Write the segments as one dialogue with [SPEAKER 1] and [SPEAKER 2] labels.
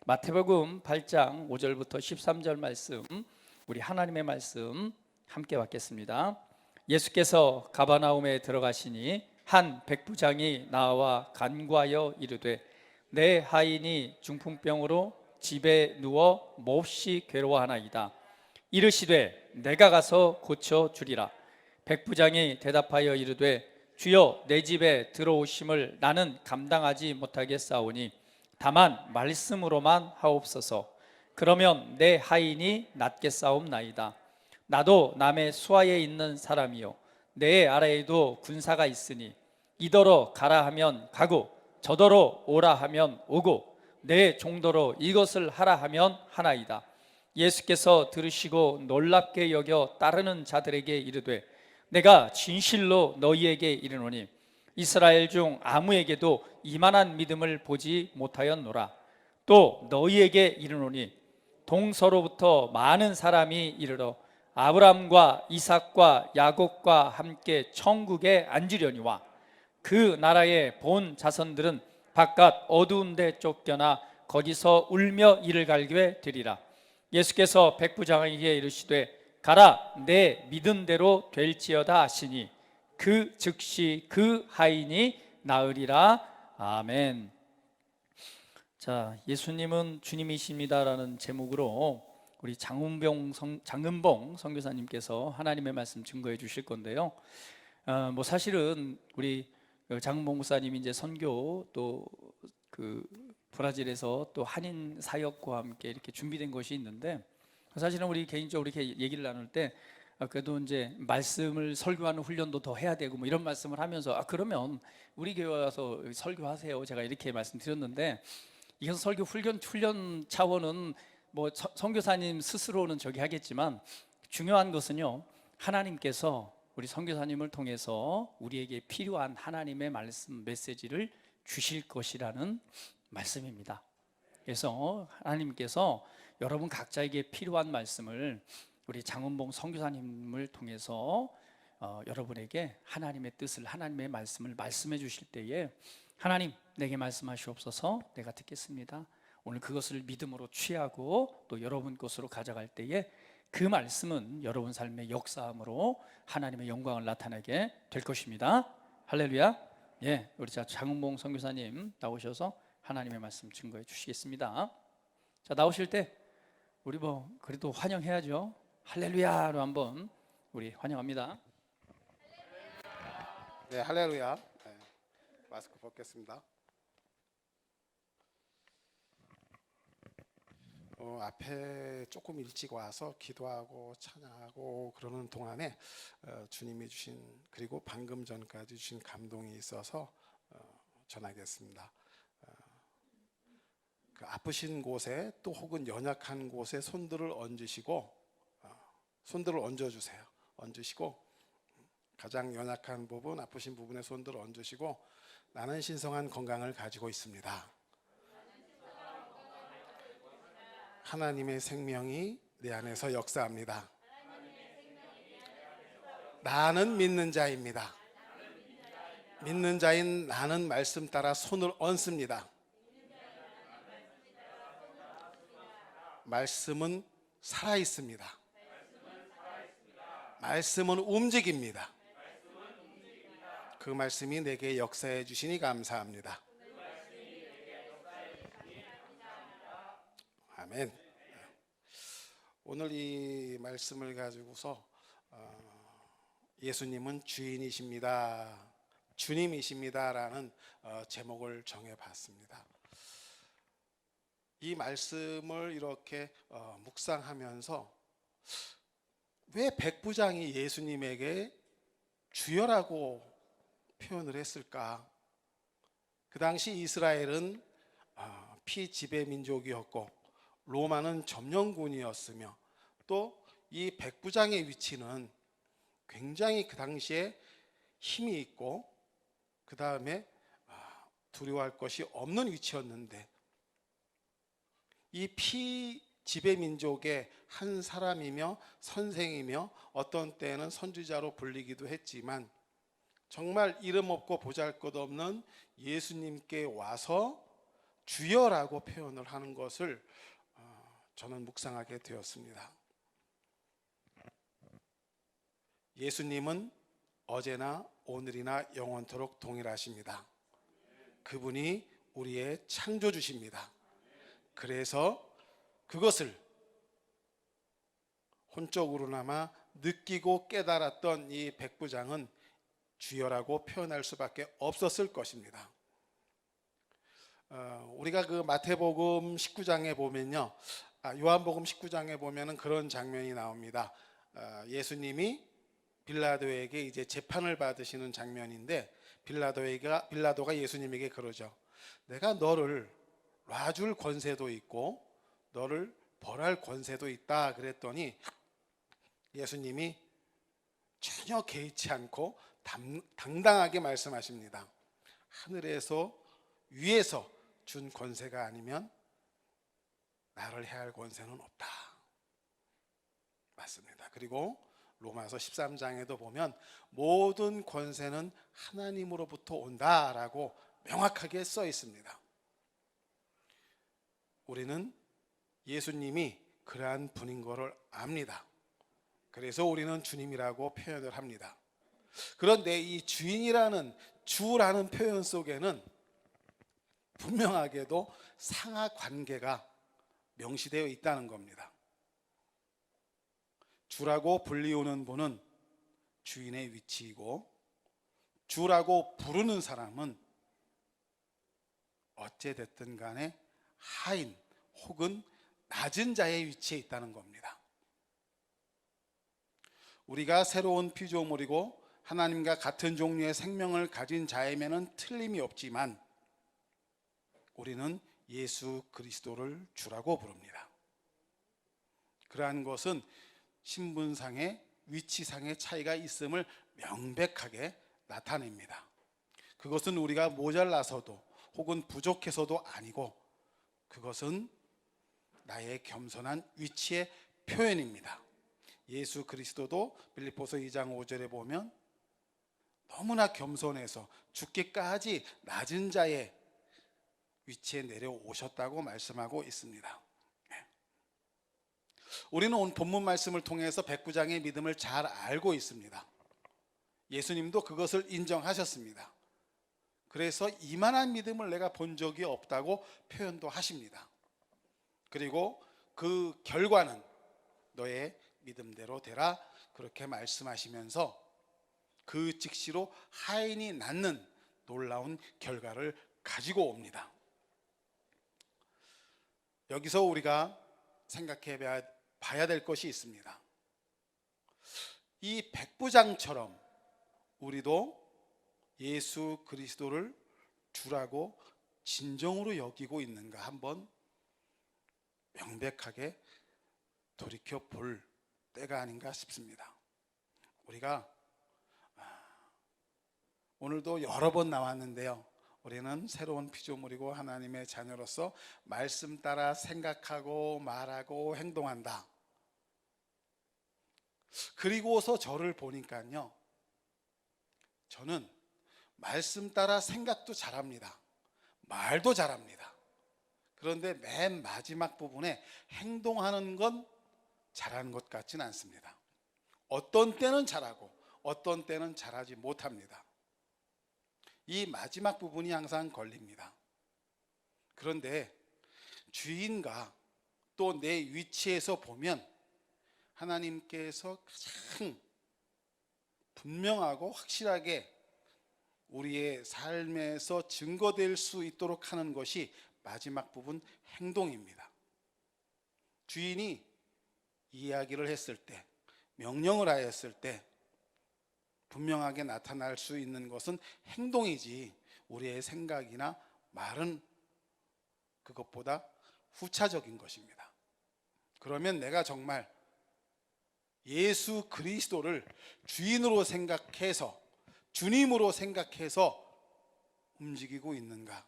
[SPEAKER 1] 마태복음 8장 5절부터 13절 말씀, 우리 하나님의 말씀 함께 받겠습니다. 예수께서 가버나움에 들어가시니 한 백부장이 나와 간구하여 이르되 내 하인이 중풍병으로 집에 누워 몹시 괴로워하나이다. 이르시되 내가 가서 고쳐 주리라. 백부장이 대답하여 이르되 주여, 내 집에 들어오심을 나는 감당하지 못하겠사오니 다만 말씀으로만 하옵소서. 그러면 내 하인이 낫겠사옵나이다. 나도 남의 수하에 있는 사람이요 내 아래에도 군사가 있으니 이더러 가라 하면 가고 저더러 오라 하면 오고 내 종도로 이것을 하라 하면 하나이다. 예수께서 들으시고 놀랍게 여겨 따르는 자들에게 이르되 내가 진실로 너희에게 이르노니 이스라엘 중 아무에게도 이만한 믿음을 보지 못하였노라. 또 너희에게 이르노니 동서로부터 많은 사람이 이르러 아브람과 이삭과 야곱과 함께 천국에 앉으려니와 그 나라의 본 자손들은 바깥 어두운 데 쫓겨나 거기서 울며 이를 갈게 되리라. 예수께서 백부장에게 이르시되 가라, 내 믿은 대로 될지어다 하시니 그 즉시 그 하인이 나으리라. 아멘. 자, 예수님은 주님이십니다라는 제목으로 우리 장은봉 선교사님께서 하나님의 말씀 증거해 주실 건데요. 사실은 우리 장은봉 목사님이 이제 선교 또 그 브라질에서 또 한인 사역과 함께 이렇게 준비된 것이 있는데, 사실은 우리 개인적으로 이렇게 얘기를 나눌 때 그래도 이제 말씀을 설교하는 훈련도 더 해야 되고 뭐 이런 말씀을 하면서 그러면 우리 교회 와서 설교하세요, 제가 이렇게 말씀드렸는데, 이건 설교 훈련 차원은 뭐 선교사님 스스로는 저기 하겠지만 중요한 것은요, 하나님께서 우리 선교사님을 통해서 우리에게 필요한 하나님의 말씀 메시지를 주실 것이라는 말씀입니다. 그래서 하나님께서 여러분 각자에게 필요한 말씀을 우리 장은봉 선교사님을 통해서 여러분에게 하나님의 뜻을, 하나님의 말씀을 말씀해 주실 때에 하나님, 내게 말씀하시옵소서, 내가 듣겠습니다. 오늘 그것을 믿음으로 취하고 또 여러분 곳으로 가져갈 때에 그 말씀은 여러분 삶의 역사함으로 하나님의 영광을 나타내게 될 것입니다. 할렐루야. 예, 우리 장은봉 선교사님 나오셔서 하나님의 말씀 증거해 주시겠습니다. 자, 나오실 때 우리 그래도 환영해야죠. 할렐루야로 한번 우리 환영합니다.
[SPEAKER 2] 네, 할렐루야. 네, 마스크 벗겠습니다. 앞에 조금 일찍 와서 기도하고 찬양하고 그러는 동안에 주님이 주신, 그리고 방금 전까지 주신 감동이 있어서 전하겠습니다. 그 아프신 곳에 또 혹은 연약한 곳에 손들을 얹으시고, 손들을 얹어주세요. 얹으시고 가장 연약한 부분, 아프신 부분에 손들을 얹으시고 나는 신성한 건강을 가지고 있습니다. 하나님의 생명이 내 안에서 역사합니다. 나는 믿는 자입니다. 믿는 자인 나는 말씀 따라 손을 얹습니다. 말씀은 살아있습니다. 말씀은 움직입니다. 그 말씀이 내게 역사해 주시니 감사합니다. 아멘. 오늘 이 말씀을 가지고서 예수님은 주인이십니다, 주님이십니다라는 제목을 정해봤습니다. 이 말씀을 이렇게 묵상하면서 왜 백부장이 예수님에게 주여라고 표현을 했을까? 그 당시 이스라엘은 피지배 민족이었고 로마는 점령군이었으며 또 이 백부장의 위치는 굉장히 그 당시에 힘이 있고 그 다음에 두려워할 것이 없는 위치였는데, 이 피지배 민족의 한 사람이며 선생이며 어떤 때는 선지자로 불리기도 했지만 정말 이름 없고 보잘것없는 예수님께 와서 주여라고 표현을 하는 것을 저는 묵상하게 되었습니다. 예수님은 어제나 오늘이나 영원토록 동일하십니다. 그분이 우리의 창조주십니다. 그래서 그것을 혼적으로나마 느끼고 깨달았던 이 백부장은 주여라고 표현할 수밖에 없었을 것입니다. 우리가 그 마태복음 19장에 보면요, 요한복음 19장에 보면은 그런 장면이 나옵니다. 예수님이 빌라도에게 이제 재판을 받으시는 장면인데 빌라도가 예수님에게 그러죠. 내가 너를 놔줄 권세도 있고 너를 벌할 권세도 있다 그랬더니 예수님이 전혀 개의치 않고 당당하게 말씀하십니다. 하늘에서 위에서 준 권세가 아니면 나를 해할 권세는 없다. 맞습니다. 그리고 로마서 13장에도 보면 모든 권세는 하나님으로부터 온다라고 명확하게 써 있습니다. 우리는 예수님이 그러한 분인 것을 압니다. 그래서 우리는 주님이라고 표현을 합니다. 그런데 이 주인이라는 주라는 표현 속에는 분명하게도 상하 관계가 명시되어 있다는 겁니다. 주라고 불리우는 분은 주인의 위치이고 주라고 부르는 사람은 어찌됐든 간에 하인 혹은 낮은 자의 위치에 있다는 겁니다. 우리가 새로운 피조물이고 하나님과 같은 종류의 생명을 가진 자임에는 틀림이 없지만 우리는 예수 그리스도를 주라고 부릅니다. 그러한 것은 신분상의 위치상의 차이가 있음을 명백하게 나타냅니다. 그것은 우리가 모자라서도 혹은 부족해서도 아니고 그것은 나의 겸손한 위치의 표현입니다. 예수 그리스도도 빌립보서 2장 5절에 보면 너무나 겸손해서 죽기까지 낮은 자의 위치에 내려오셨다고 말씀하고 있습니다. 우리는 오늘 본문 말씀을 통해서 백부장의 믿음을 잘 알고 있습니다. 예수님도 그것을 인정하셨습니다. 그래서 이만한 믿음을 내가 본 적이 없다고 표현도 하십니다. 그리고 그 결과는 너의 믿음대로 되라 그렇게 말씀하시면서 그 즉시로 하인이 낳는 놀라운 결과를 가지고 옵니다. 여기서 우리가 생각해 봐야 될 것이 있습니다. 이 백부장처럼 우리도 예수 그리스도를 주라고 진정으로 여기고 있는가 한번 명백하게 돌이켜 볼 때가 아닌가 싶습니다. 우리가 오늘도 여러 번 나왔는데요. 우리는 새로운 피조물이고 하나님의 자녀로서 말씀 따라 생각하고 말하고 행동한다. 그리고서 저를 보니까요, 저는 말씀 따라 생각도 잘합니다. 말도 잘합니다. 그런데 맨 마지막 부분에 행동하는 건 잘하는 것 같지는 않습니다. 어떤 때는 잘하고 어떤 때는 잘하지 못합니다. 이 마지막 부분이 항상 걸립니다. 그런데 주인과 또 내 위치에서 보면 하나님께서 가장 분명하고 확실하게 우리의 삶에서 증거될 수 있도록 하는 것이 마지막 부분 행동입니다. 주인이 이야기를 했을 때, 명령을 하였을 때 분명하게 나타날 수 있는 것은 행동이지 우리의 생각이나 말은 그것보다 후차적인 것입니다. 그러면 내가 정말 예수 그리스도를 주인으로 생각해서 주님으로 생각해서 움직이고 있는가,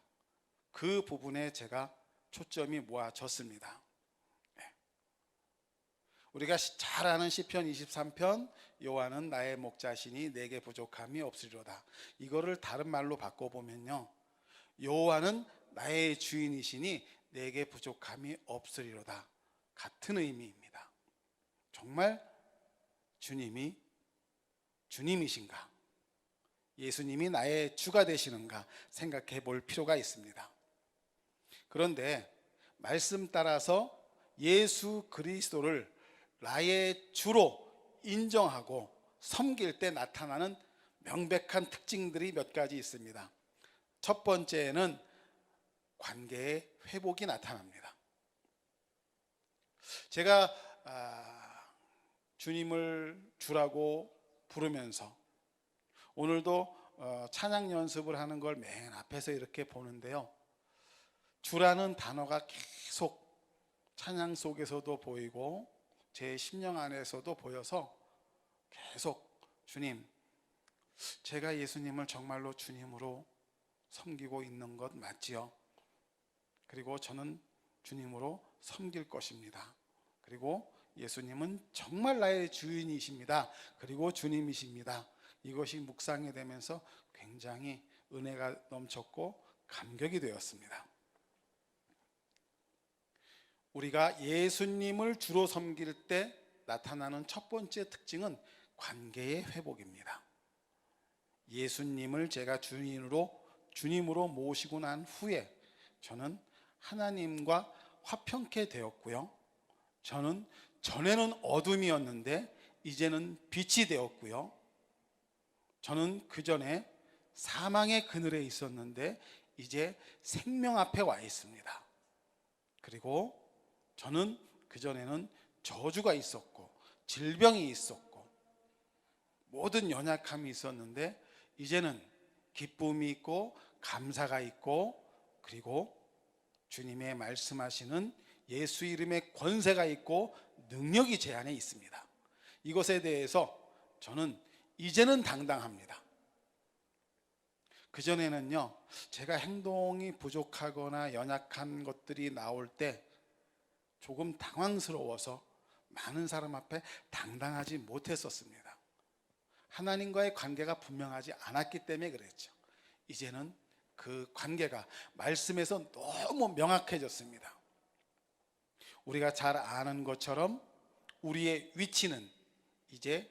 [SPEAKER 2] 그 부분에 제가 초점이 모아졌습니다. 우리가 잘 아는 시편 23편 여호와는 나의 목자시니 내게 부족함이 없으리로다. 이거를 다른 말로 바꿔보면요, 여호와는 나의 주인이시니 내게 부족함이 없으리로다. 같은 의미입니다. 정말 주님이 주님이신가? 예수님이 나의 주가 되시는가 생각해 볼 필요가 있습니다. 그런데 말씀 따라서 예수 그리스도를 나의 주로 인정하고 섬길 때 나타나는 명백한 특징들이 몇 가지 있습니다. 첫 번째는 관계의 회복이 나타납니다. 제가 주님을 주라고 부르면서 오늘도 찬양 연습을 하는 걸 맨 앞에서 이렇게 보는데요, 주라는 단어가 계속 찬양 속에서도 보이고 제 심령 안에서도 보여서 계속 주님, 제가 예수님을 정말로 주님으로 섬기고 있는 것 맞지요? 그리고 저는 주님으로 섬길 것입니다. 그리고 예수님은 정말 나의 주인이십니다. 그리고 주님이십니다. 이것이 묵상이 되면서 굉장히 은혜가 넘쳤고 감격이 되었습니다. 우리가 예수님을 주로 섬길 때 나타나는 첫 번째 특징은 관계의 회복입니다. 예수님을 제가 주님으로 모시고 난 후에 저는 하나님과 화평케 되었고요. 저는 전에는 어둠이었는데 이제는 빛이 되었고요. 저는 그전에 사망의 그늘에 있었는데 이제 생명 앞에 와 있습니다. 그리고 저는 그전에는 저주가 있었고 질병이 있었고 모든 연약함이 있었는데 이제는 기쁨이 있고 감사가 있고 그리고 주님의 말씀하시는 예수 이름의 권세가 있고 능력이 제 안에 있습니다. 이것에 대해서 저는 이제는 당당합니다. 그전에는요, 제가 행동이 부족하거나 연약한 것들이 나올 때 조금 당황스러워서 많은 사람 앞에 당당하지 못했었습니다. 하나님과의 관계가 분명하지 않았기 때문에 그랬죠. 이제는 그 관계가 말씀에서 너무 명확해졌습니다. 우리가 잘 아는 것처럼 우리의 위치는 이제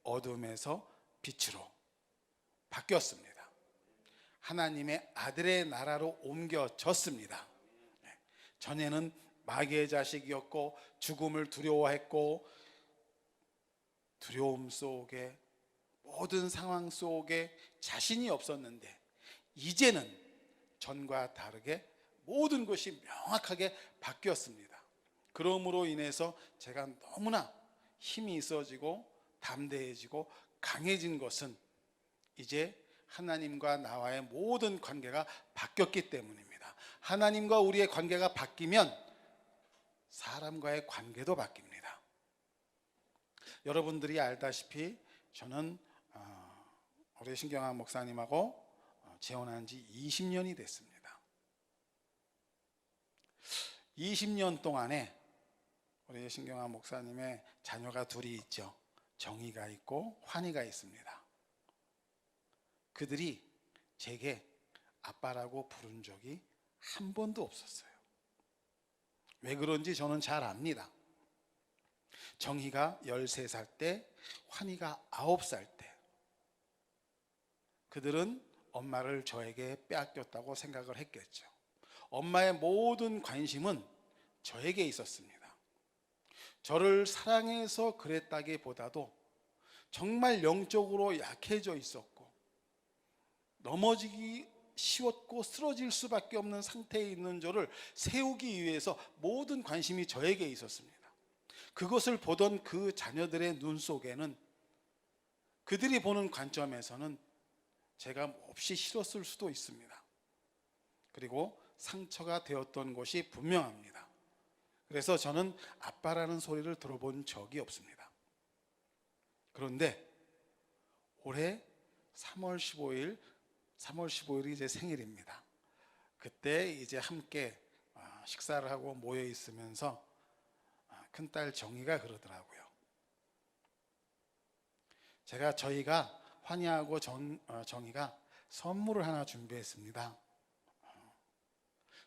[SPEAKER 2] 어둠에서 빛으로 바뀌었습니다. 하나님의 아들의 나라로 옮겨졌습니다. 전에는 마귀의 자식이었고 죽음을 두려워했고 두려움 속에 모든 상황 속에 자신이 없었는데 이제는 전과 다르게 모든 것이 명확하게 바뀌었습니다. 그러므로 인해서 제가 너무나 힘이 있어지고 담대해지고 강해진 것은 이제 하나님과 나와의 모든 관계가 바뀌었기 때문입니다. 하나님과 우리의 관계가 바뀌면 사람과의 관계도 바뀝니다. 여러분들이 알다시피 저는 우리 신경환 목사님하고 재혼한 지 20년이 됐습니다. 20년 동안에 우리 신경환 목사님의 자녀가 둘이 있죠. 정희가 있고 환희가 있습니다. 그들이 제게 아빠라고 부른 적이 한 번도 없었어요. 왜 그런지 저는 잘 압니다. 정희가 13살 때, 환희가 9살 때 그들은 엄마를 저에게 빼앗겼다고 생각을 했겠죠. 엄마의 모든 관심은 저에게 있었습니다. 저를 사랑해서 그랬다기보다도 정말 영적으로 약해져 있었고 넘어지기 쉬웠고 쓰러질 수밖에 없는 상태에 있는 저를 세우기 위해서 모든 관심이 저에게 있었습니다. 그것을 보던 그 자녀들의 눈 속에는 그들이 보는 관점에서는 제가 몹시 싫었을 수도 있습니다. 그리고 상처가 되었던 것이 분명합니다. 그래서 저는 아빠라는 소리를 들어본 적이 없습니다. 그런데 올해 3월 15일이 제 생일입니다. 그때 이제 함께 식사를 하고 모여 있으면서 큰딸 정희가 그러더라고요. 저희가 환희하고 정희가 선물을 하나 준비했습니다.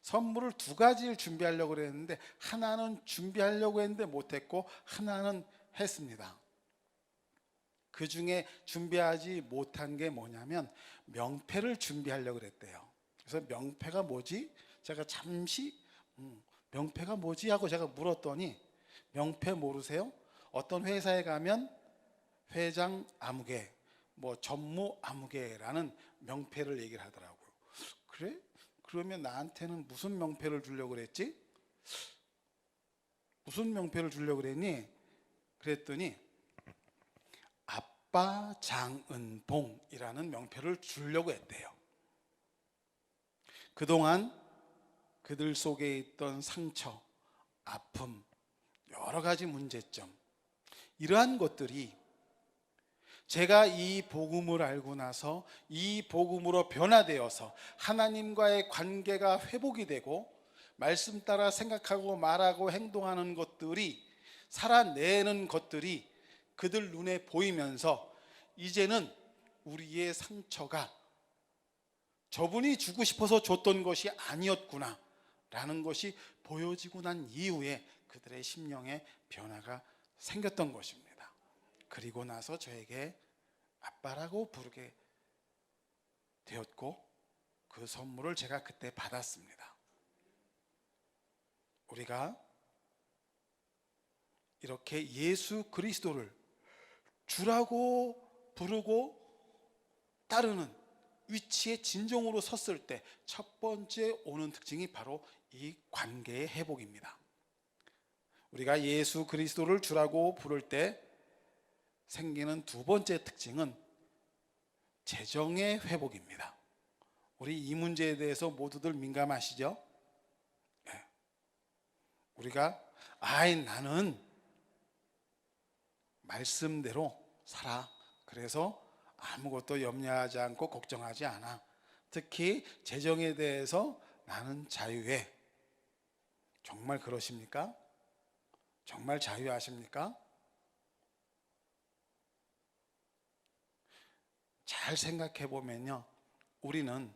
[SPEAKER 2] 선물을 두 가지를 준비하려고 그랬는데 하나는 준비하려고 했는데 못했고 하나는 했습니다. 그 중에 준비하지 못한 게 뭐냐면 명패를 준비하려고 그랬대요. 그래서 명패가 뭐지? 제가 잠시 명패가 뭐지? 하고 제가 물었더니 명패 모르세요? 어떤 회사에 가면 회장 아무개, 뭐 전무 아무개라는 명패를 얘기를 하더라고요. 그래? 그러면 나한테는 무슨 명패를 주려고 그랬지? 무슨 명패를 주려고 그랬니? 그랬더니 아빠 장은봉이라는 명패를 주려고 했대요. 그동안 그들 속에 있던 상처, 아픔, 여러 가지 문제점, 이러한 것들이 제가 이 복음을 알고 나서 이 복음으로 변화되어서 하나님과의 관계가 회복이 되고 말씀 따라 생각하고 말하고 행동하는 것들이, 살아내는 것들이 그들 눈에 보이면서 이제는 우리의 상처가 저분이 주고 싶어서 줬던 것이 아니었구나 라는 것이 보여지고 난 이후에 그들의 심령에 변화가 생겼던 것입니다. 그리고 나서 저에게 아빠라고 부르게 되었고 그 선물을 제가 그때 받았습니다. 우리가 이렇게 예수 그리스도를 주라고 부르고 따르는 위치에 진정으로 섰을 때 첫 번째 오는 특징이 바로 이 관계의 회복입니다. 우리가 예수 그리스도를 주라고 부를 때 생기는 두 번째 특징은 재정의 회복입니다. 우리 이 문제에 대해서 모두들 민감하시죠? 네. 우리가 나는 말씀대로 살아. 그래서 아무것도 염려하지 않고 걱정하지 않아. 특히 재정에 대해서 나는 자유해. 정말 그러십니까? 정말 자유하십니까? 잘 생각해 보면요, 우리는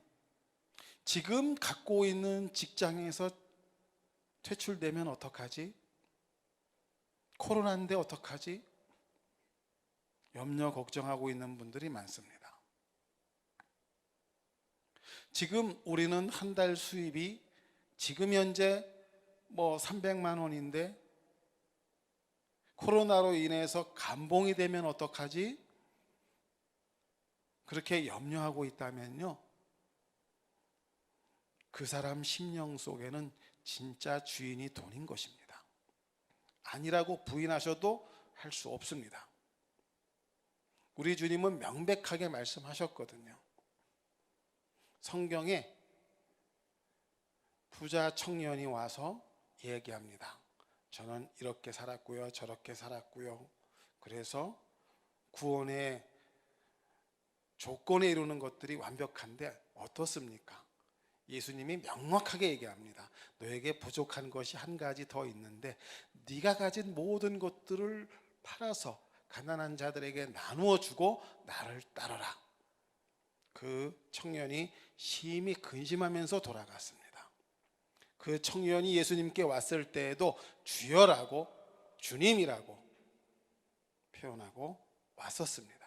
[SPEAKER 2] 지금 갖고 있는 직장에서 퇴출되면 어떡하지? 코로나인데 어떡하지? 염려 걱정하고 있는 분들이 많습니다. 지금 우리는 한 달 수입이 지금 현재 300만 원인데 코로나로 인해서 감봉이 되면 어떡하지? 그렇게 염려하고 있다면요, 그 사람 심령 속에는 진짜 주인이 돈인 것입니다. 아니라고 부인하셔도 할 수 없습니다. 우리 주님은 명백하게 말씀하셨거든요. 성경에 부자 청년이 와서 얘기합니다. 저는 이렇게 살았고요, 저렇게 살았고요. 그래서 구원의 조건에 이루는 것들이 완벽한데 어떻습니까? 예수님이 명확하게 얘기합니다. 너에게 부족한 것이 한 가지 더 있는데 네가 가진 모든 것들을 팔아서 가난한 자들에게 나누어 주고 나를 따르라. 그 청년이 심히 근심하면서 돌아갔습니다. 그 청년이 예수님께 왔을 때에도 주여라고, 주님이라고 표현하고 왔었습니다.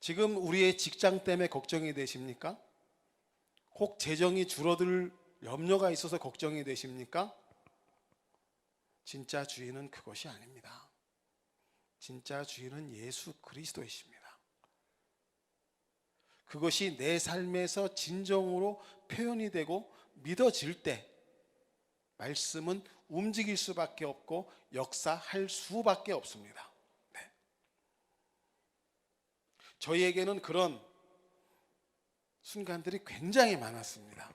[SPEAKER 2] 지금 우리의 직장 때문에 걱정이 되십니까? 혹 재정이 줄어들 염려가 있어서 걱정이 되십니까? 진짜 주인은 그것이 아닙니다. 진짜 주인은 예수 그리스도이십니다. 그것이 내 삶에서 진정으로 표현이 되고 믿어질 때 말씀은 움직일 수밖에 없고 역사할 수밖에 없습니다. 네. 저희에게는 그런 순간들이 굉장히 많았습니다.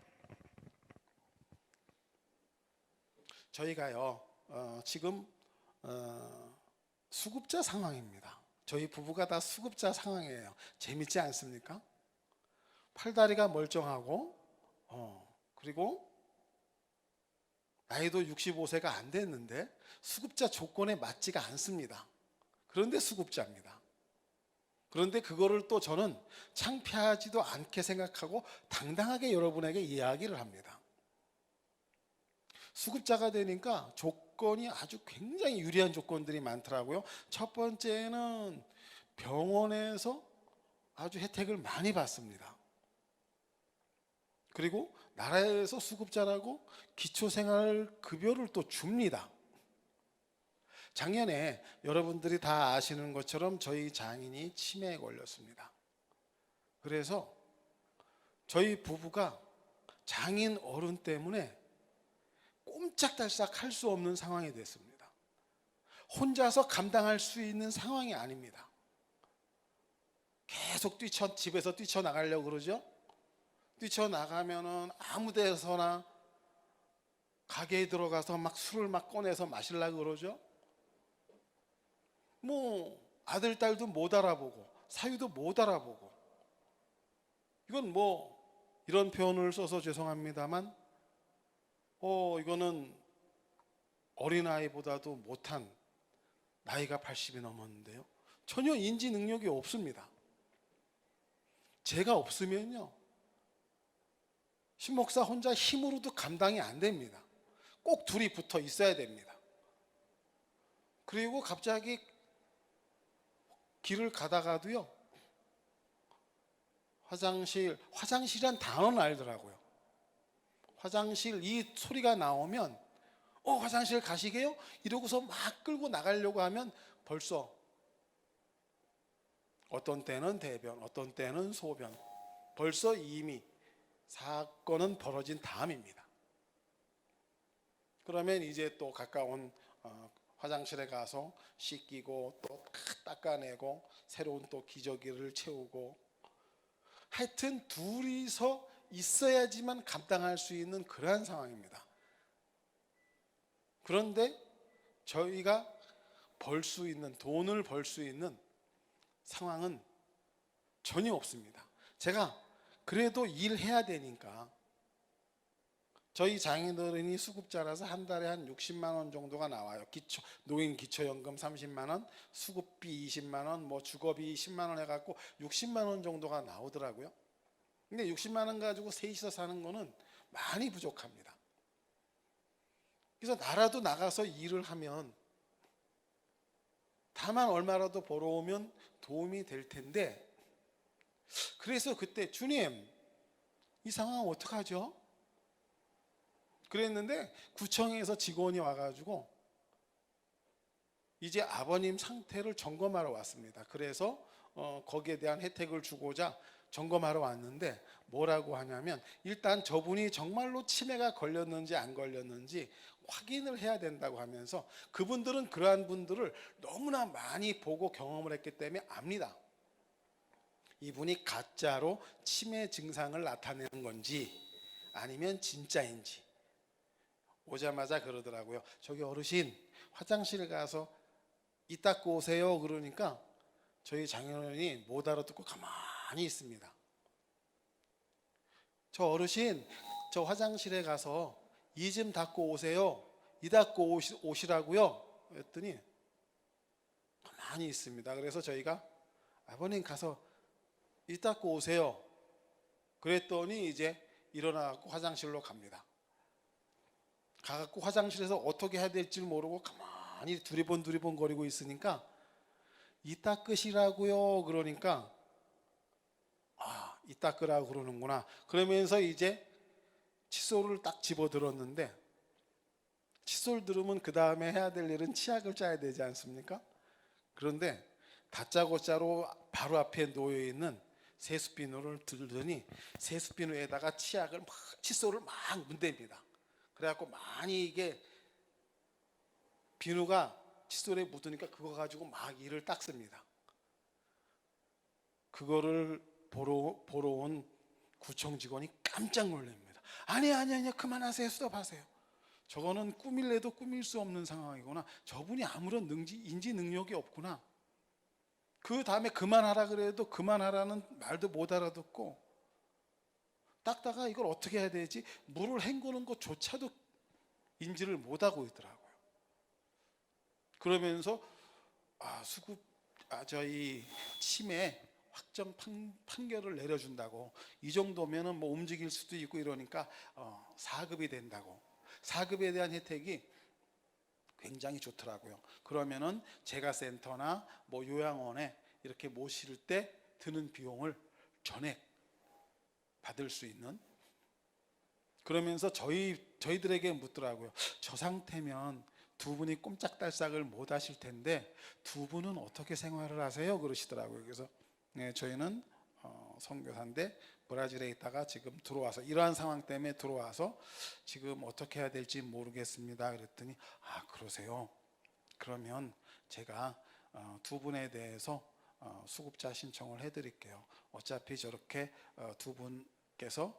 [SPEAKER 2] 저희가요 지금 수급자 상황입니다. 저희 부부가 다 수급자 상황이에요. 재밌지 않습니까? 팔다리가 멀쩡하고 그리고 나이도 65세가 안 됐는데 수급자 조건에 맞지가 않습니다. 그런데 수급자입니다. 그런데 그거를 또 저는 창피하지도 않게 생각하고 당당하게 여러분에게 이야기를 합니다. 수급자가 되니까 조건이 아주 굉장히 유리한 조건들이 많더라고요. 첫 번째는 병원에서 아주 혜택을 많이 받습니다. 그리고 나라에서 수급자라고 기초생활급여를 또 줍니다. 작년에 여러분들이 다 아시는 것처럼 저희 장인이 치매에 걸렸습니다. 그래서 저희 부부가 장인 어른 때문에 꼼짝달싹 할 수 없는 상황이 됐습니다. 혼자서 감당할 수 있는 상황이 아닙니다. 계속 집에서 뛰쳐나가려고 그러죠. 뛰쳐나가면은 아무 데서나 가게에 들어가서 막 술을 막 꺼내서 마시려고 그러죠. 뭐 아들 딸도 못 알아보고 사위도 못 알아보고, 이건 뭐 이런 표현을 써서 죄송합니다만 이거는 어린아이보다도 못한, 나이가 80이 넘었는데요, 전혀 인지 능력이 없습니다. 제가 없으면요, 신목사 혼자 힘으로도 감당이 안 됩니다. 꼭 둘이 붙어 있어야 됩니다. 그리고 갑자기 길을 가다가도요, 화장실이란 단어는 알더라고요. 화장실 이 소리가 나오면 화장실 가시게요? 이러고서 막 끌고 나가려고 하면 벌써 어떤 때는 대변, 어떤 때는 소변, 벌써 이미 사건은 벌어진 다음입니다. 그러면 이제 또 가까운 화장실에 가서 씻기고 또 닦아내고 새로운 또 기저귀를 채우고, 하여튼 둘이서 있어야지만 감당할 수 있는 그러한 상황입니다. 그런데 저희가 돈을 벌 수 있는 상황은 전혀 없습니다. 제가 그래도 일해야 되니까, 저희 장인어른이 수급자라서 한 달에 한 60만 원 정도가 나와요. 노인 기초연금 30만 원, 수급비 20만 원, 뭐 주거비 10만 원 해갖고 60만 원 정도가 나오더라고요. 근데 60만 원 가지고 셋이서 사는 거는 많이 부족합니다. 그래서 나라도 나가서 일을 하면, 다만 얼마라도 벌어오면 도움이 될 텐데, 그래서 그때 주님, 이 상황 어떡하죠? 그랬는데 구청에서 직원이 와가지고 이제 아버님 상태를 점검하러 왔습니다. 그래서 거기에 대한 혜택을 주고자 점검하러 왔는데, 뭐라고 하냐면 일단 저분이 정말로 치매가 걸렸는지 안 걸렸는지 확인을 해야 된다고 하면서, 그분들은 그러한 분들을 너무나 많이 보고 경험을 했기 때문에 압니다. 이분이 가짜로 치매 증상을 나타내는 건지 아니면 진짜인지. 오자마자 그러더라고요. 저기 어르신, 화장실 가서 이 닦고 오세요. 그러니까 저희 장인어른이 못 알아듣고 가만히 있습니다. 저 어르신, 저 화장실에 가서 이 좀 닦고 오세요. 이 닦고 오시라고요. 그랬더니 가만히 있습니다. 그래서 저희가 아버님 가서 이 닦고 오세요. 그랬더니 이제 일어나고 화장실로 갑니다. 가갖고 화장실에서 어떻게 해야 될지 모르고 가만히 두리번 거리고 있으니까, 이 닦으시라고요. 그러니까 이 닦으라고 그러는구나. 그러면서 이제 칫솔을 딱 집어들었는데, 칫솔 들으면 그 다음에 해야 될 일은 치약을 짜야 되지 않습니까? 그런데 다짜고짜로 바로 앞에 놓여있는 세수비누를 들더니 세수비누에다가 칫솔을 막 문댑니다. 그래갖고 많이 이게 비누가 칫솔에 묻으니까 그거 가지고 막 이를 닦습니다. 그거를 보러 온 구청 직원이 깜짝 놀랍니다. 아니 그만하세요. 스톱하세요. 저거는 꾸밀래도 꾸밀 수 없는 상황이구나. 저분이 아무런 인지 능력이 없구나. 그 다음에 그만하라 그래도 그만하라는 말도 못 알아듣고, 닦다가 이걸 어떻게 해야 되지? 물을 헹구는 것조차도 인지를 못하고 있더라고요. 그러면서 저희 치매 확정 판결을 내려준다고, 이 정도면은 뭐 움직일 수도 있고 이러니까 4급이 된다고. 4급에 대한 혜택이 굉장히 좋더라고요. 그러면은 재가센터나 뭐 요양원에 이렇게 모실 때 드는 비용을 전액 받을 수 있는. 그러면서 저희들에게 묻더라고요. 저 상태면 두 분이 꼼짝달싹을 못 하실 텐데 두 분은 어떻게 생활을 하세요? 그러시더라고요. 그래서 네, 저희는 선교사인데 브라질에 있다가 지금 들어와서 이러한 상황 때문에 들어와서 지금 어떻게 해야 될지 모르겠습니다. 그랬더니 그러세요. 그러면 제가 두 분에 대해서 수급자 신청을 해드릴게요. 어차피 저렇게 두 분께서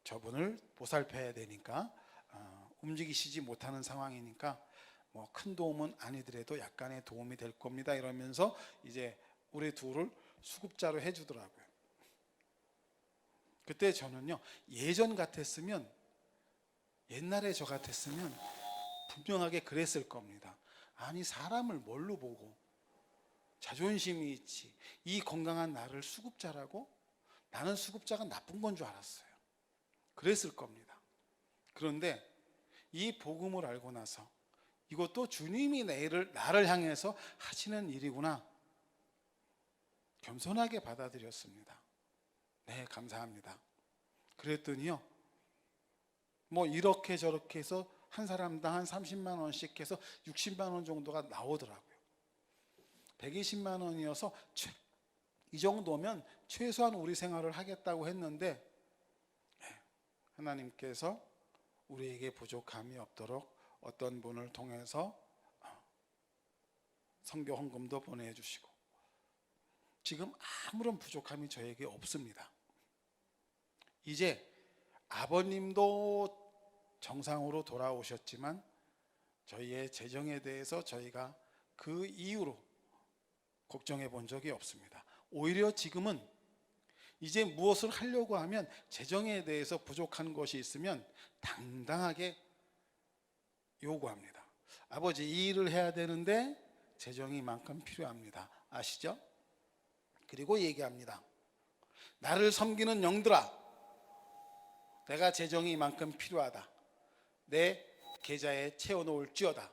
[SPEAKER 2] 저분을 보살펴야 되니까 움직이시지 못하는 상황이니까 뭐 큰 도움은 아니더라도 약간의 도움이 될 겁니다. 이러면서 이제 우리 둘을 수급자로 해주더라고요. 그때 저는요, 예전 같았으면, 옛날에 저 같았으면 분명하게 그랬을 겁니다. 아니, 사람을 뭘로 보고 자존심이 있지, 이 건강한 나를 수급자라고? 나는 수급자가 나쁜 건 줄 알았어요. 그랬을 겁니다. 그런데 이 복음을 알고 나서 이것도 주님이 나를 향해서 하시는 일이구나, 겸손하게 받아들였습니다. 네, 감사합니다. 그랬더니요, 뭐 이렇게 저렇게 해서 한 사람당 한 30만 원씩 해서 60만 원 정도가 나오더라고요. 120만 원이어서 이 정도면 최소한 우리 생활을 하겠다고 했는데 하나님께서 우리에게 부족함이 없도록 어떤 분을 통해서 선교 헌금도 보내주시고 지금 아무런 부족함이 저에게 없습니다. 이제 아버님도 정상으로 돌아오셨지만 저희의 재정에 대해서 저희가 그 이후로 걱정해 본 적이 없습니다. 오히려 지금은 이제 무엇을 하려고 하면 재정에 대해서 부족한 것이 있으면 당당하게 요구합니다. 아버지, 이 일을 해야 되는데 재정이 이만큼 필요합니다. 아시죠? 그리고 얘기합니다. 나를 섬기는 영들아, 내가 재정이 이만큼 필요하다. 내 계좌에 채워놓을지어다.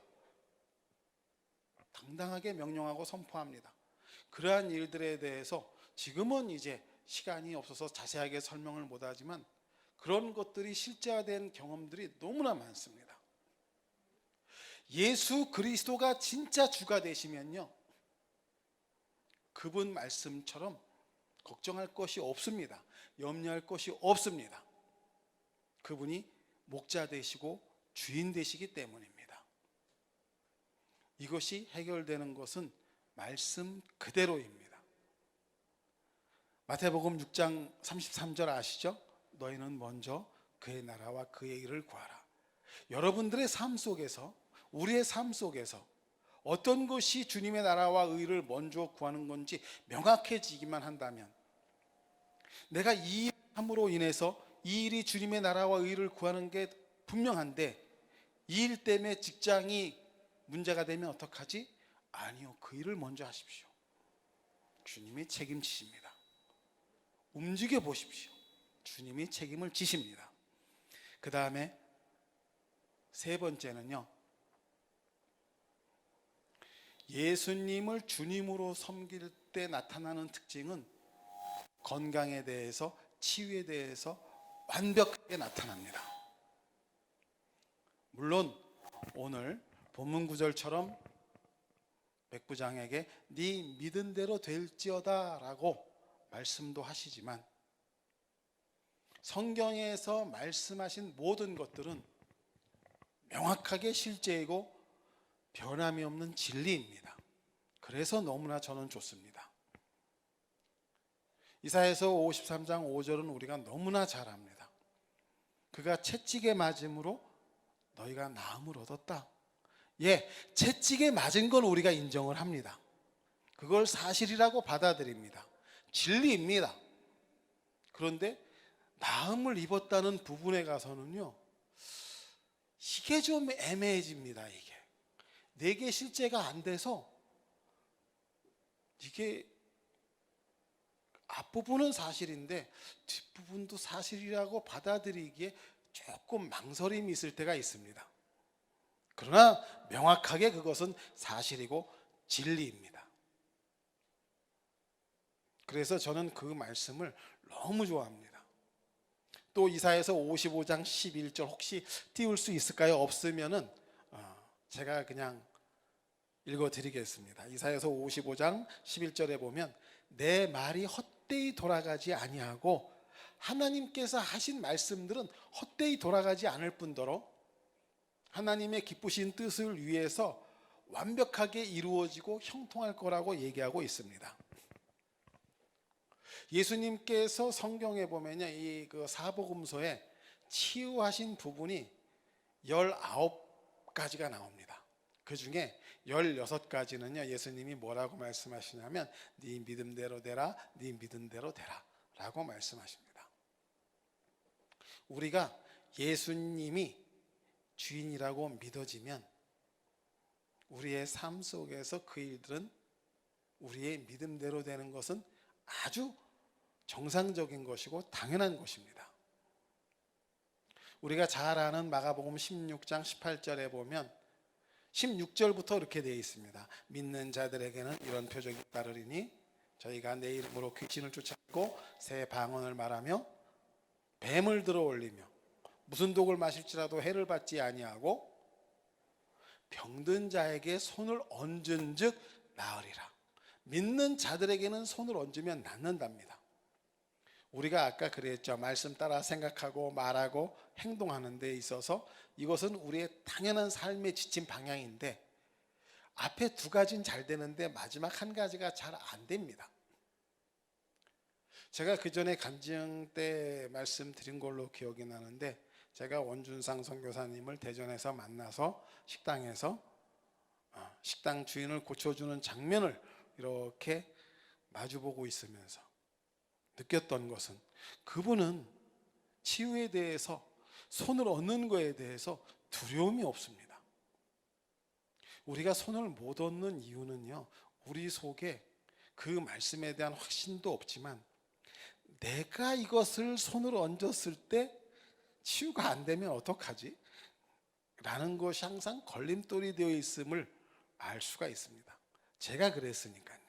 [SPEAKER 2] 당당하게 명령하고 선포합니다. 그러한 일들에 대해서 지금은 이제 시간이 없어서 자세하게 설명을 못하지만 그런 것들이 실제화된 경험들이 너무나 많습니다. 예수 그리스도가 진짜 주가 되시면요, 그분 말씀처럼 걱정할 것이 없습니다. 염려할 것이 없습니다. 그분이 목자 되시고 주인 되시기 때문입니다. 이것이 해결되는 것은 말씀 그대로입니다. 마태복음 6장 33절 아시죠? 너희는 먼저 그의 나라와 그의 일을 구하라. 여러분들의 삶 속에서, 우리의 삶 속에서 어떤 것이 주님의 나라와 의를 먼저 구하는 건지 명확해지기만 한다면, 내가 이 일을 함으로 인해서 이 일이 주님의 나라와 의를 구하는 게 분명한데 이 일 때문에 직장이 문제가 되면 어떡하지? 아니요, 그 일을 먼저 하십시오. 주님이 책임지십니다. 움직여 보십시오. 주님이 책임을 지십니다. 그 다음에 세 번째는요, 예수님을 주님으로 섬길 때 나타나는 특징은 건강에 대해서, 치유에 대해서 완벽하게 나타납니다. 물론 오늘 본문 구절처럼 백부장에게 네 믿은 대로 될지어다 라고 말씀도 하시지만 성경에서 말씀하신 모든 것들은 명확하게 실제이고 변함이 없는 진리입니다. 그래서 너무나 저는 좋습니다. 이사야서 53장 5절은 우리가 너무나 잘 압니다. 그가 채찍에 맞음으로 너희가 나음을 얻었다. 예, 채찍에 맞은 건 우리가 인정을 합니다. 그걸 사실이라고 받아들입니다. 진리입니다. 그런데 나음을 입었다는 부분에 가서는요, 이게 좀 애매해집니다. 이게 내게 실제가 안 돼서 이게 앞부분은 사실인데 뒷부분도 사실이라고 받아들이기에 조금 망설임이 있을 때가 있습니다. 그러나 명확하게 그것은 사실이고 진리입니다. 그래서 저는 그 말씀을 너무 좋아합니다. 또 이사야서 55장 11절 혹시 띄울 수 있을까요? 없으면은 제가 그냥 읽어드리겠습니다. 이사야서 55장 11절에 보면 내 말이 헛되이 돌아가지 아니하고 하나님께서 하신 말씀들은 헛되이 돌아가지 않을 뿐더러 하나님의 기쁘신 뜻을 위해서 완벽하게 이루어지고 형통할 거라고 얘기하고 있습니다. 예수님께서 성경에 보면요, 이 그 사복음서에 치유하신 부분이 19가지가 나옵니다. 그 중에 16가지는요, 예수님이 뭐라고 말씀하시냐면 네 믿음대로 되라, 네 믿음대로 되라 라고 말씀하십니다. 우리가 예수님이 주인이라고 믿어지면 우리의 삶 속에서 그 일들은 우리의 믿음대로 되는 것은 아주 정상적인 것이고 당연한 것입니다. 우리가 잘 아는 마가복음 16장 18절에 보면 16절부터 이렇게 되어 있습니다. 믿는 자들에게는 이런 표적이 따르리니 저희가 내 이름으로 귀신을 쫓아내고 새 방언을 말하며 뱀을 들어 올리며 무슨 독을 마실지라도 해를 받지 아니하고 병든 자에게 손을 얹은즉 나으리라. 믿는 자들에게는 손을 얹으면 낫는답니다. 우리가 아까 그랬죠. 말씀 따라 생각하고 말하고 행동하는 데 있어서 이것은 우리의 당연한 삶의 지침 방향인데 앞에 두 가지는 잘 되는데 마지막 한 가지가 잘 안 됩니다. 제가 그 전에 간증 때 말씀드린 걸로 기억이 나는데 제가 원준상 선교사님을 대전에서 만나서 식당에서 식당 주인을 고쳐주는 장면을 이렇게 마주보고 있으면서 느꼈던 것은 그분은 치유에 대해서 손을 얹는 것에 대해서 두려움이 없습니다. 우리가 손을 못 얹는 이유는요, 우리 속에 그 말씀에 대한 확신도 없지만 내가 이것을 손으로 얹었을 때 치유가 안 되면 어떡하지? 라는 것이 항상 걸림돌이 되어 있음을 알 수가 있습니다. 제가 그랬으니까요.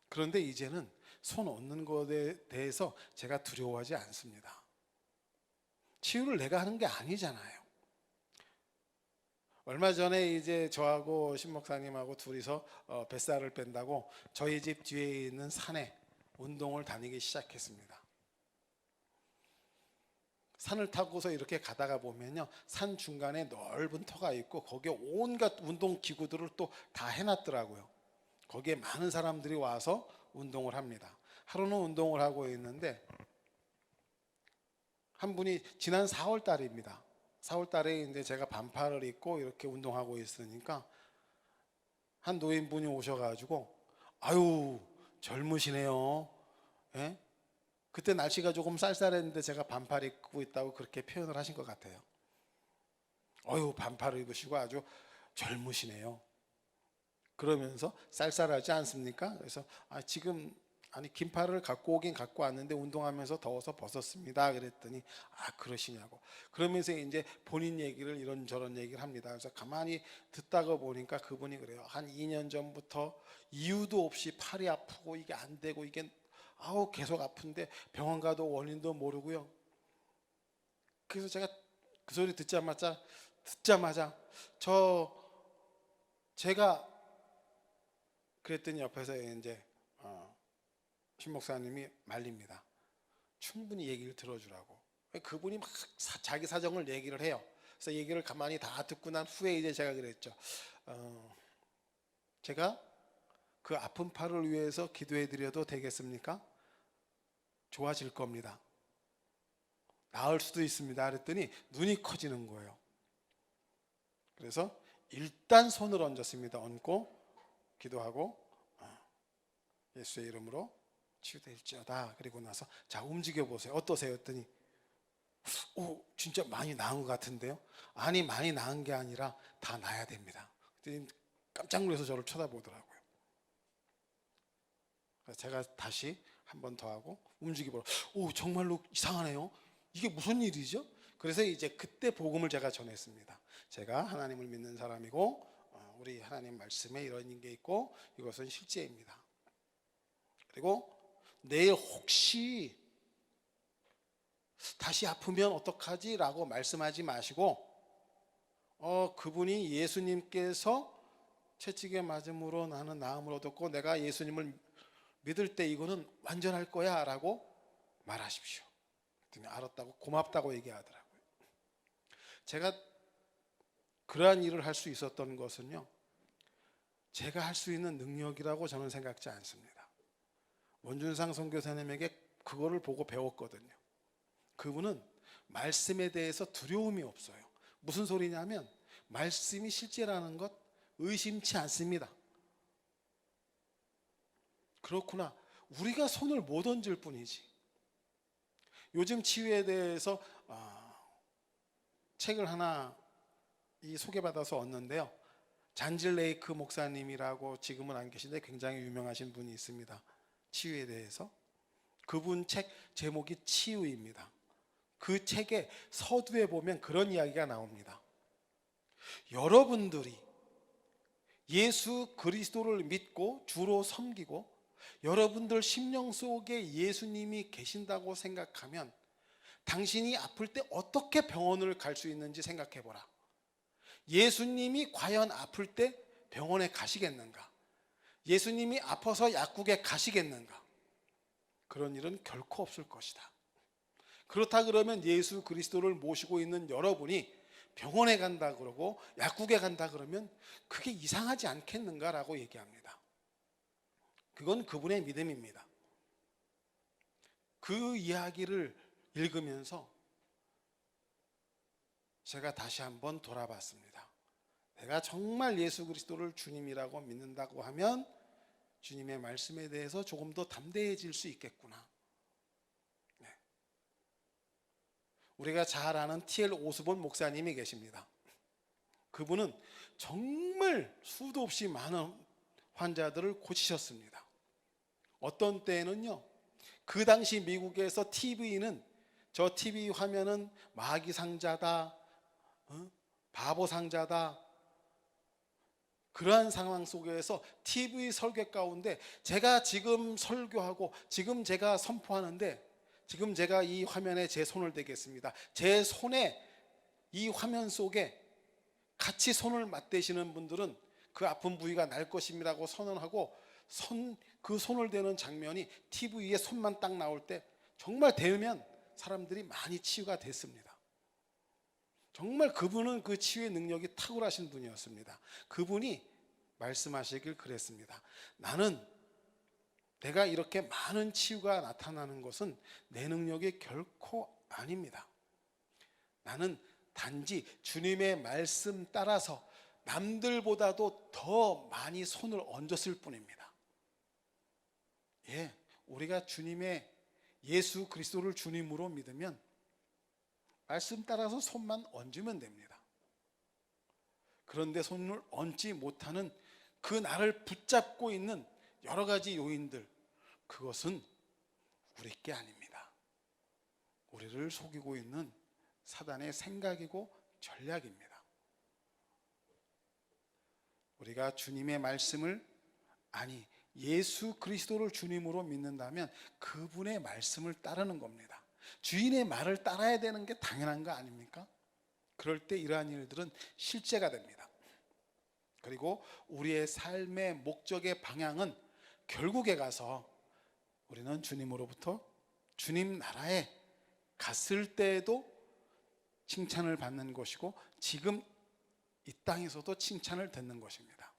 [SPEAKER 2] 그런데 이제는 손 얹는 것에 대해서 제가 두려워하지 않습니다. 치유를 내가 하는 게 아니잖아요. 얼마 전에 이제 저하고 신 목사님하고 둘이서 뱃살을 뺀다고 저희 집 뒤에 있는 산에 운동을 다니기 시작했습니다. 산을 타고서 이렇게 가다가 보면요, 산 중간에 넓은 터가 있고 거기에 온갖 운동 기구들을 또 다 해놨더라고요. 거기에 많은 사람들이 와서 운동을 합니다. 하루는 운동을 하고 있는데 한 분이 지난 4월 달입니다. 4월 달에 이제 제가 반팔을 입고 이렇게 운동하고 있으니까 한 노인분이 오셔가지고 아유 젊으시네요. 예? 그때 날씨가 조금 쌀쌀했는데 제가 반팔 입고 있다고 그렇게 표현을 하신 것 같아요. 어유 반팔을 입으시고 아주 젊으시네요. 그러면서 쌀쌀하지 않습니까? 그래서 지금 긴팔을 갖고 오긴 갖고 왔는데 운동하면서 더워서 벗었습니다. 그랬더니 그러시냐고. 그러면서 이제 본인 얘기를 이런저런 얘기를 합니다. 그래서 가만히 듣다가 보니까 그분이 그래요. 한 2년 전부터 이유도 없이 팔이 아프고 이게 안 되고 이게 계속 아픈데 병원 가도 원인도 모르고요. 그래서 제가 그 소리 듣자마자 제가 그랬더니 옆에서 이제 신 목사님이 말립니다. 충분히 얘기를 들어주라고. 그분이 막 자기 사정을 얘기를 해요. 그래서 얘기를 가만히 다 듣고 난 후에 이제 제가 그랬죠. 제가 그 아픈 팔을 위해서 기도해 드려도 되겠습니까? 좋아질 겁니다. 나을 수도 있습니다. 그랬더니 눈이 커지는 거예요. 그래서 일단 손을 얹었습니다. 얹고 기도하고 예수의 이름으로 치유될지어다. 그리고 나서 자 움직여 보세요. 어떠세요? 했더니 진짜 많이 나은 것 같은데요? 아니 많이 나은 게 아니라 다 나야 됩니다. 그랬더니 깜짝 놀라서 저를 쳐다보더라고요. 그래서 제가 다시 한 번 더 하고 움직이보라. 오, 정말로 이상하네요. 이게 무슨 일이죠? 그래서 이제 그때 복음을 제가 전했습니다. 제가 하나님을 믿는 사람이고 우리 하나님 말씀에 이런 게 있고 이것은 실제입니다. 그리고 내일 혹시 다시 아프면 어떡하지? 라고 말씀하지 마시고 그분이 예수님께서 채찍에 맞음으로 나는 나음을 얻었고 내가 예수님을 믿을 때 이거는 완전할 거야 라고 말하십시오. 그랬더니 알았다고 고맙다고 얘기하더라고요. 제가 그러한 일을 할 수 있었던 것은요, 제가 할 수 있는 능력이라고 저는 생각지 않습니다. 원준상 선교사님에게 그거를 보고 배웠거든요. 그분은 말씀에 대해서 두려움이 없어요. 무슨 소리냐면 말씀이 실제라는 것 의심치 않습니다. 그렇구나. 우리가 손을 못 얹을 뿐이지. 요즘 치유에 대해서 책을 하나 소개받아서 얻는데요. 잔질 레이크 목사님이라고 지금은 안 계신데 굉장히 유명하신 분이 있습니다. 치유에 대해서. 그분 책 제목이 치유입니다. 그 책의 서두에 보면 그런 이야기가 나옵니다. 여러분들이 예수 그리스도를 믿고 주로 섬기고 여러분들 심령 속에 예수님이 계신다고 생각하면 당신이 아플 때 어떻게 병원을 갈 수 있는지 생각해 보라. 예수님이 과연 아플 때 병원에 가시겠는가? 예수님이 아파서 약국에 가시겠는가? 그런 일은 결코 없을 것이다. 그렇다 그러면 예수 그리스도를 모시고 있는 여러분이 병원에 간다 그러고 약국에 간다 그러면 그게 이상하지 않겠는가라고 얘기합니다. 그건 그분의 믿음입니다. 그 이야기를 읽으면서 제가 다시 한번 돌아봤습니다. 내가 정말 예수 그리스도를 주님이라고 믿는다고 하면 주님의 말씀에 대해서 조금 더 담대해질 수 있겠구나. 네. 우리가 잘 아는 T.L. 오스본 목사님이 계십니다. 그분은 정말 수도 없이 많은 환자들을 고치셨습니다. 어떤 때에는요, 그 당시 미국에서 TV는 저 TV 화면은 마귀 상자다, 바보 상자다, 그러한 상황 속에서 TV 설교 가운데 제가 지금 설교하고 지금 제가 선포하는데 지금 제가 이 화면에 제 손을 대겠습니다. 제 손에 이 화면 속에 같이 손을 맞대시는 분들은 그 아픈 부위가 날 것입니다라고 선언하고 그 손을 대는 장면이 TV에 손만 딱 나올 때 정말 대면 사람들이 많이 치유가 됐습니다. 정말 그분은 그 치유의 능력이 탁월하신 분이었습니다. 그분이 말씀하시길 그랬습니다. 나는 내가 이렇게 많은 치유가 나타나는 것은 내 능력이 결코 아닙니다. 나는 단지 주님의 말씀 따라서 남들보다도 더 많이 손을 얹었을 뿐입니다. 예, 우리가 주님의 예수 그리스도를 주님으로 믿으면 말씀 따라서 손만 얹으면 됩니다. 그런데 손을 얹지 못하는 그 나를 붙잡고 있는 여러 가지 요인들, 그것은 우리 게 아닙니다. 우리를 속이고 있는 사단의 생각이고 전략입니다. 우리가 주님의 말씀을, 아니 예수 그리스도를 주님으로 믿는다면 그분의 말씀을 따르는 겁니다. 주인의 말을 따라야 되는 게 당연한 거 아닙니까? 그럴 때 이러한 일들은 실제가 됩니다. 그리고 우리의 삶의 목적의 방향은 결국에 가서 우리는 주님으로부터 주님 나라에 갔을 때에도 칭찬을 받는 것이고 지금 이 땅에서도 칭찬을 듣는 것입니다.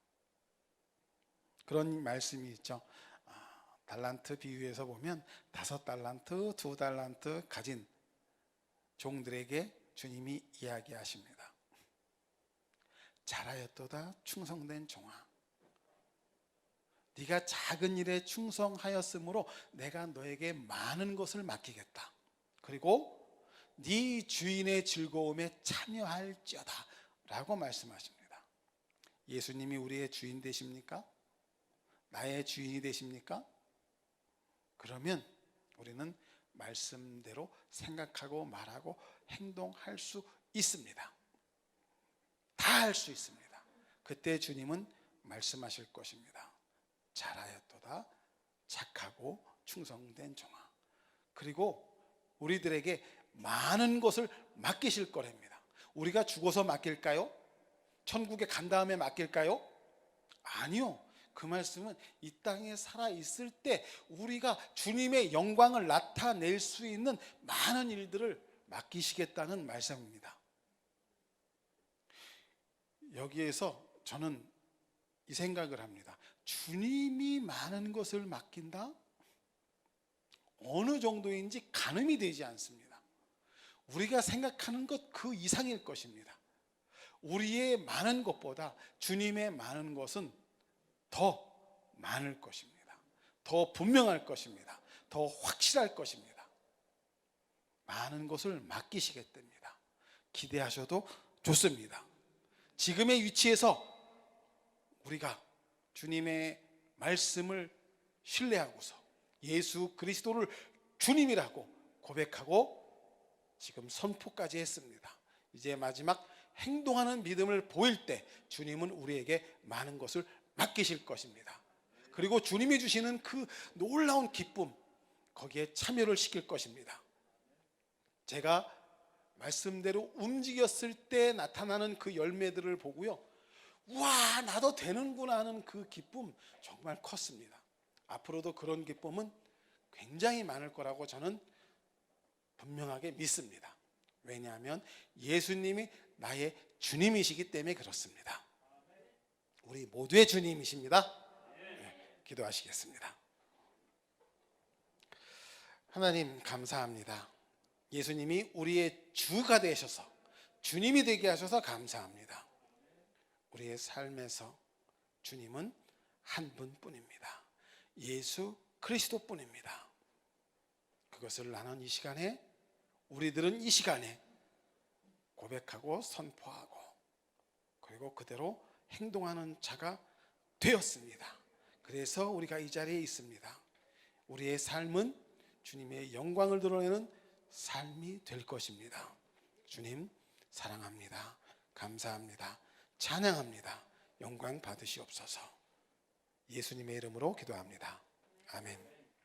[SPEAKER 2] 그런 말씀이 있죠. 달란트 비유에서 보면 5달란트, 2달란트 가진 종들에게 주님이 이야기하십니다. 잘하였도다 충성된 종아, 네가 작은 일에 충성하였으므로 내가 너에게 많은 것을 맡기겠다. 그리고 네 주인의 즐거움에 참여할지어다 라고 말씀하십니다. 예수님이 우리의 주인 되십니까? 나의 주인이 되십니까? 그러면 우리는 말씀대로 생각하고 말하고 행동할 수 있습니다. 다 할 수 있습니다. 그때 주님은 말씀하실 것입니다. 잘하였도다 착하고 충성된 종아. 그리고 우리들에게 많은 것을 맡기실 거랍니다. 우리가 죽어서 맡길까요? 천국에 간 다음에 맡길까요? 아니요. 그 말씀은 이 땅에 살아 있을 때 우리가 주님의 영광을 나타낼 수 있는 많은 일들을 맡기시겠다는 말씀입니다. 여기에서 저는 이 생각을 합니다. 주님이 많은 것을 맡긴다? 어느 정도인지 가늠이 되지 않습니다. 우리가 생각하는 것 그 이상일 것입니다. 우리의 많은 것보다 주님의 많은 것은 더 많을 것입니다. 더 분명할 것입니다. 더 확실할 것입니다. 많은 것을 맡기시겠답니다. 기대하셔도 좋습니다. 지금의 위치에서 우리가 주님의 말씀을 신뢰하고서 예수 그리스도를 주님이라고 고백하고 지금 선포까지 했습니다. 이제 마지막 행동하는 믿음을 보일 때 주님은 우리에게 많은 것을 맡기실 것입니다. 그리고 주님이 주시는 그 놀라운 기쁨, 거기에 참여를 시킬 것입니다. 제가 말씀대로 움직였을 때 나타나는 그 열매들을 보고요, 우와, 나도 되는구나 하는 그 기쁨 정말 컸습니다. 앞으로도 그런 기쁨은 굉장히 많을 거라고 저는 분명하게 믿습니다. 왜냐하면 예수님이 나의 주님이시기 때문에 그렇습니다. 우리 모두의 주님이십니다. 네, 기도하시겠습니다. 하나님 감사합니다. 예수님이 우리의 주가 되셔서 주님이 되게 하셔서 감사합니다. 우리의 삶에서 주님은 한 분뿐입니다. 예수 그리스도뿐입니다. 그것을 나는 이 시간에, 우리들은 이 시간에 고백하고 선포하고 그리고 그대로 행동하는 자가 되었습니다. 그래서 우리가 이 자리에 있습니다. 우리의 삶은 주님의 영광을 드러내는 삶이 될 것입니다. 주님 사랑합니다. 감사합니다. 찬양합니다. 영광 받으시옵소서. 예수님의 이름으로 기도합니다. 아멘.